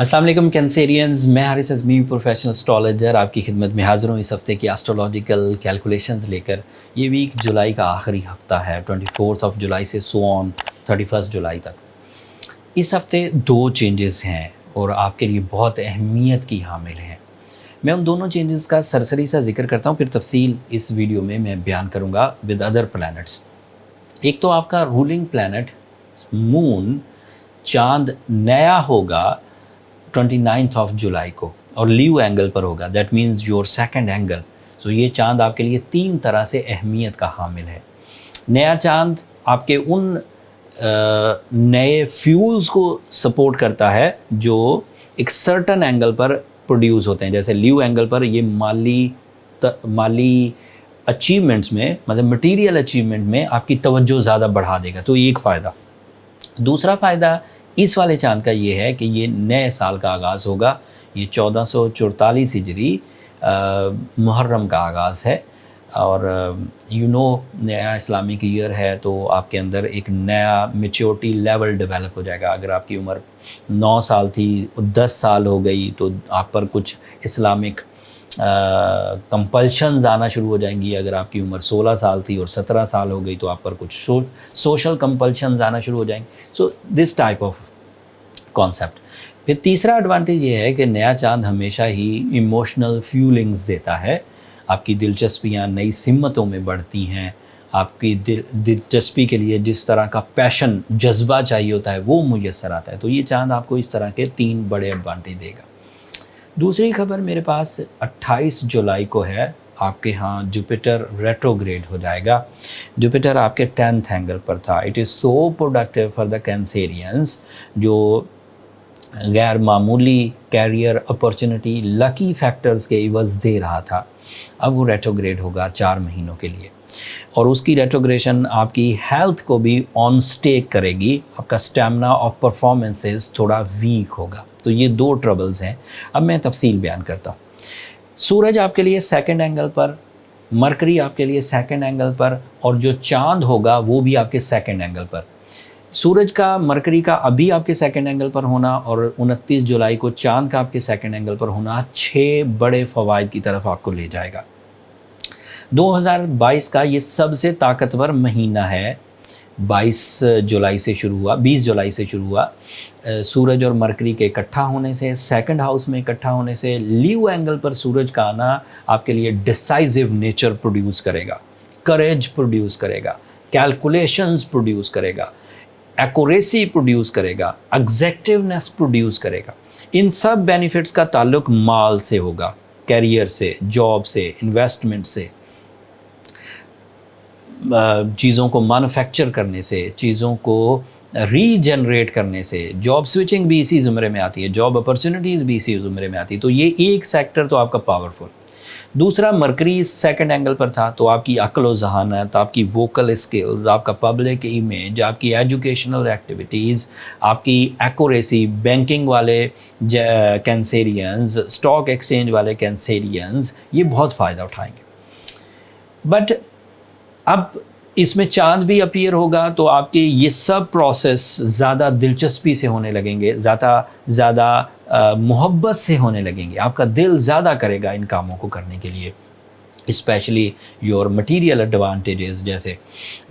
अस्सलाम वालेकुम कैंसेरियंस, मैं हारिस अज़मी प्रोफेशनल एस्ट्रोलॉजर आपकी खिदमत में हाज़िर हूँ इस हफ़्ते की एस्ट्रोलॉजिकल कैलकुलेशंस लेकर। ये वीक जुलाई का आखिरी हफ्ता है, 24 जुलाई से सो ऑन 31 जुलाई तक। इस हफ़्ते दो चेंजेस हैं और आपके लिए बहुत अहमियत की हामिल हैं। मैं उन दोनों चेंजेस का सरसरी सा जिक्र करता हूँ, फिर तफसील इस वीडियो में मैं बयान करूँगा विद अदर प्लैनेट्स। एक तो आपका रूलिंग प्लैनेट मून, चाँद नया होगा 29 जुलाई को और लीव एंगल पर होगा, that means your second angle. So ये चांद आपके लिए तीन तरह से अहमियत का हामिल है। नया चांद आपके उन नए फ्यूल्स को सपोर्ट करता है जो एक सर्टन एंगल पर प्रोड्यूस होते हैं। जैसे लीव एंगल पर ये माली अचीवमेंट्स में, मतलब मटीरियल अचीवमेंट में आपकी तवज्जो ज़्यादा बढ़ा देगा, तो एक फ़ायदा। दूसरा फ़ायदा इस वाले चांद का ये है कि ये नए साल का आगाज़ होगा। ये 1444 हिजरी मुहर्रम का आगाज़ है और नया इस्लामिक ईयर है, तो आपके अंदर एक नया मैच्योरिटी लेवल डेवलप हो जाएगा। अगर आपकी उम्र 9 साल थी, 10 साल हो गई, तो आप पर कुछ इस्लामिक कंपल्शंस आना शुरू हो जाएंगी। अगर आपकी उम्र 16 साल थी और 17 साल हो गई, तो आप पर कुछ सोशल कंपल्शंस आना शुरू हो जाएंगे। So this type of concept. फिर तीसरा एडवांटेज ये है कि नया चांद हमेशा ही इमोशनल फ्यूलिंग्स देता है। आपकी दिलचस्पियाँ नई सिमतों में बढ़ती हैं। आपकी दिलचस्पी के लिए जिस तरह का पैशन, जज्बा चाहिए होता है, वो मुयस्सर आता है। तो ये चांद आपको इस तरह के तीन बड़े एडवांटेज देगा। दूसरी खबर मेरे पास 28 जुलाई को है। आपके यहाँ जुपिटर रेट्रोग्रेड हो जाएगा। जुपिटर आपके 10th एंगल पर था। It is so productive for the Cancerians जो गैर मामूली कैरियर अपॉर्चुनिटी लकी फैक्टर्स के इवज़ दे रहा था। अब वो रेट्रोग्रेड होगा 4 महीनों के लिए और उसकी रेट्रोग्रेशन आपकी हेल्थ को भी ऑन स्टेक करेगी। आपका स्टेमिना और परफॉर्मेंसेस थोड़ा वीक होगा। तो ये दो ट्रबल्स हैं। अब मैं तफसील बयान करता हूँ। सूरज आपके लिए सेकंड एंगल पर, मरकरी आपके लिए सेकंड एंगल पर और जो चांद होगा वो भी आपके सेकंड एंगल पर। सूरज का, मरकरी का अभी आपके सेकंड एंगल पर होना और 29 जुलाई को चांद का आपके सेकंड एंगल पर होना 6 बड़े फ़वाइद की तरफ आपको ले जाएगा। 2022 का ये सबसे ताकतवर महीना है। 20 जुलाई से शुरू हुआ। सूरज और मरकरी के इकट्ठा होने से, सेकंड हाउस में इकट्ठा होने से, लीव एंगल पर सूरज का आना आपके लिए डिसाइसिव नेचर प्रोड्यूस करेगा, करेज प्रोड्यूस करेगा, कैलकुलेशंस प्रोड्यूस करेगा, एक्यूरेसी प्रोड्यूस करेगा, एग्जैक्टिवनेस प्रोड्यूस करेगा। इन सब बेनिफिट्स का ताल्लुक माल से होगा, कैरियर से, जॉब से, इन्वेस्टमेंट से, चीज़ों को मैन्युफैक्चर करने से, चीज़ों को रीजनरेट करने से। जॉब स्विचिंग भी इसी ज़ुमरे में आती है, जॉब अपॉर्चुनिटीज़ भी इसी ज़ुमरे में आती है। तो ये एक सेक्टर तो आपका पावरफुल। दूसरा, मरकरी सेकंड एंगल पर था, तो आपकी अक्ल व ज़हानत, आपकी वोकल स्किल्स, आपका पब्लिक इमेज, आपकी एजुकेशनल एक्टिविटीज़, आपकी एक्यूरेसी, बैंकिंग वाले कैंसेरियंस, स्टॉक एक्सचेंज वाले कैंसेरियंस, ये बहुत फ़ायदा उठाएंगे। बट अब इसमें चांद भी अपीयर होगा, तो आपके ये सब प्रोसेस ज़्यादा दिलचस्पी से होने लगेंगे, ज़्यादा मोहब्बत से होने लगेंगे। आपका दिल ज़्यादा करेगा इन कामों को करने के लिए, स्पेशली योर मटीरियल एडवांटेजेस,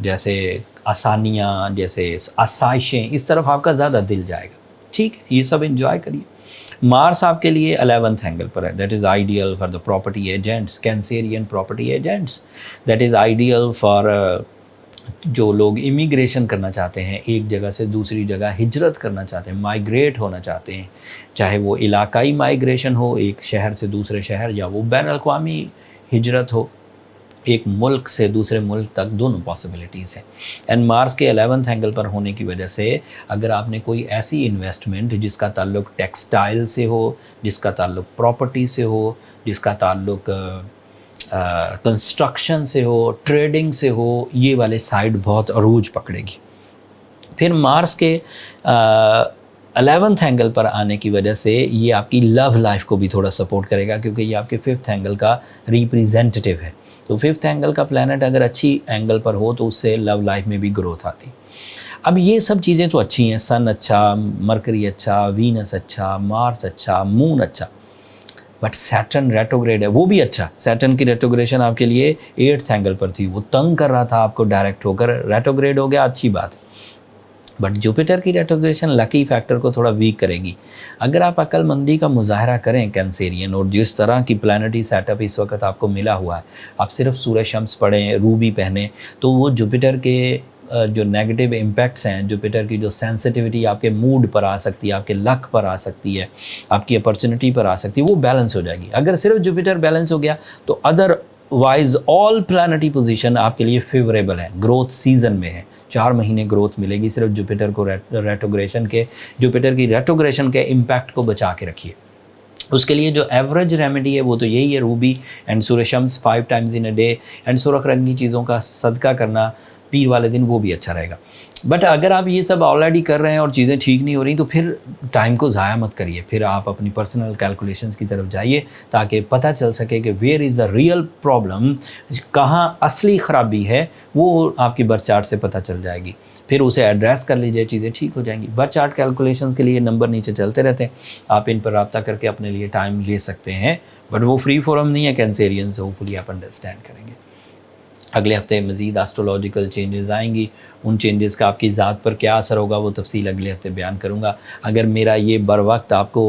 जैसे आसानियाँ, जैसे आसाइशें, इस तरफ आपका ज़्यादा दिल जाएगा। ठीक है, ये सब एंजॉय करिए। मार्स आपके लिए 11th एंगल पर है। That is ideal for the property agents, Cancerian property agents. That is ideal for जो लोग इमिग्रेशन करना चाहते हैं, एक जगह से दूसरी जगह हिजरत करना चाहते हैं, माइग्रेट होना चाहते हैं, चाहे वो इलाकाई माइग्रेशन हो, एक शहर से दूसरे शहर, या वो बैन अल-अक़वामी हिजरत हो, एक मुल्क से दूसरे मुल्क तक, दोनों पॉसिबिलिटीज़ हैं। एंड मार्स के 11th एंगल पर होने की वजह से अगर आपने कोई ऐसी इन्वेस्टमेंट जिसका ताल्लुक टेक्सटाइल से हो, जिसका ताल्लुक प्रॉपर्टी से हो, जिसका ताल्लुक कंस्ट्रक्शन से हो, ट्रेडिंग से हो, ये वाले साइड बहुत अरूज पकड़ेगी। फिर मार्स के 11th एंगल पर आने की वजह से ये आपकी लव लाइफ को भी थोड़ा सपोर्ट करेगा, क्योंकि ये आपके 5th एंगल का रिप्रेजेंटेटिव है। तो 5th एंगल का प्लैनेट अगर अच्छी एंगल पर हो तो उससे लव लाइफ में भी ग्रोथ आती। अब ये सब चीज़ें तो अच्छी हैं, सन अच्छा, मरकरी अच्छा, वीनस अच्छा, मार्स अच्छा, मून अच्छा, बट सैटर्न रेट्रोग्रेड है, वो भी अच्छा। सैटर्न की रेट्रोग्रेशन आपके लिए 8th एंगल पर थी, वो तंग कर रहा था आपको, डायरेक्ट होकर रेट्रोग्रेड हो गया, अच्छी बात। बट जुपिटर की रेट्रोग्रेशन लकी फैक्टर को थोड़ा वीक करेगी। अगर आप अक्लमंदी का मुजाहरा करें कैंसेरियन, और जिस तरह की प्लानिटरी सेटअप इस वक्त आपको मिला हुआ है, आप सिर्फ सूर्य शम्स पढ़ें, रूबी पहने, तो वो जुपिटर के जो नेगेटिव इम्पैक्ट्स हैं, जुपिटर की जो सेंसिटिविटी आपके मूड पर आ सकती है, आपके लक पर आ सकती है, आपकी अपॉर्चुनिटी पर आ सकती है, वो बैलेंस हो जाएगी। अगर सिर्फ जुपिटर बैलेंस हो गया तो अदरवाइज ऑल प्लानिटरी पोजीशन आपके लिए फेवरेबल है, ग्रोथ सीजन में है, 4 महीने ग्रोथ मिलेगी। सिर्फ जुपिटर को जुपिटर की रेट्रोग्रेशन के इम्पैक्ट को बचा के रखिए। उसके लिए जो एवरेज रेमेडी है वो तो यही है, रूबी एंड सूर्य शम्स 5 times in a day, and सुरख रंग की चीज़ों का सदका करना पीर वाले दिन, वो भी अच्छा रहेगा। बट अगर आप ये सब ऑलरेडी कर रहे हैं और चीज़ें ठीक नहीं हो रही, तो फिर टाइम को ज़ाया मत करिए, फिर आप अपनी पर्सनल कैलकुलेशंस की तरफ जाइए, ताकि पता चल सके कि where is the real problem, कहाँ असली ख़राबी है, वो आपकी बर्थ चार्ट से पता चल जाएगी। फिर उसे एड्रेस कर लीजिए, चीज़ें ठीक हो जाएंगी। बर्थ चार्ट कैलकुलेशंस के लिए नंबर नीचे चलते रहते हैं, आप इन पर रब्ता करके अपने लिए टाइम ले सकते हैं, बट वो फ्री फॉरम नहीं है कैंसेरियन, से होपफुली आप अंडरस्टैंड करेंगे। अगले हफ्ते मज़ीद एस्ट्रोलॉजिकल चेंजेस आएंगी, उन चेंजेस का आपकी ज़ात पर क्या असर होगा वो तफसील अगले हफ्ते बयान करूँगा। अगर मेरा ये बर वक्त आपको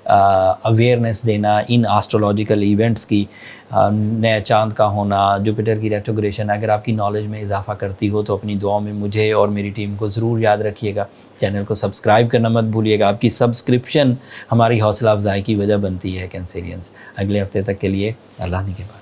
अवेयरनेस देना इन एस्ट्रोलॉजिकल इवेंट्स की, नए चांद का होना, जुपिटर की रेट्रोग्रेशन, अगर आपकी नॉलेज में इजाफा करती हो तो अपनी दुआओं में मुझे और मेरी टीम को ज़रूर याद रखिएगा। चैनल को सब्सक्राइब करना मत भूलिएगा, आपकी सब्सक्रिप्शन हमारी हौसला अफजाई की वजह बनती है कैंसेरियंस। अगले हफ्ते तक के लिए अल्लाह ने के बाद।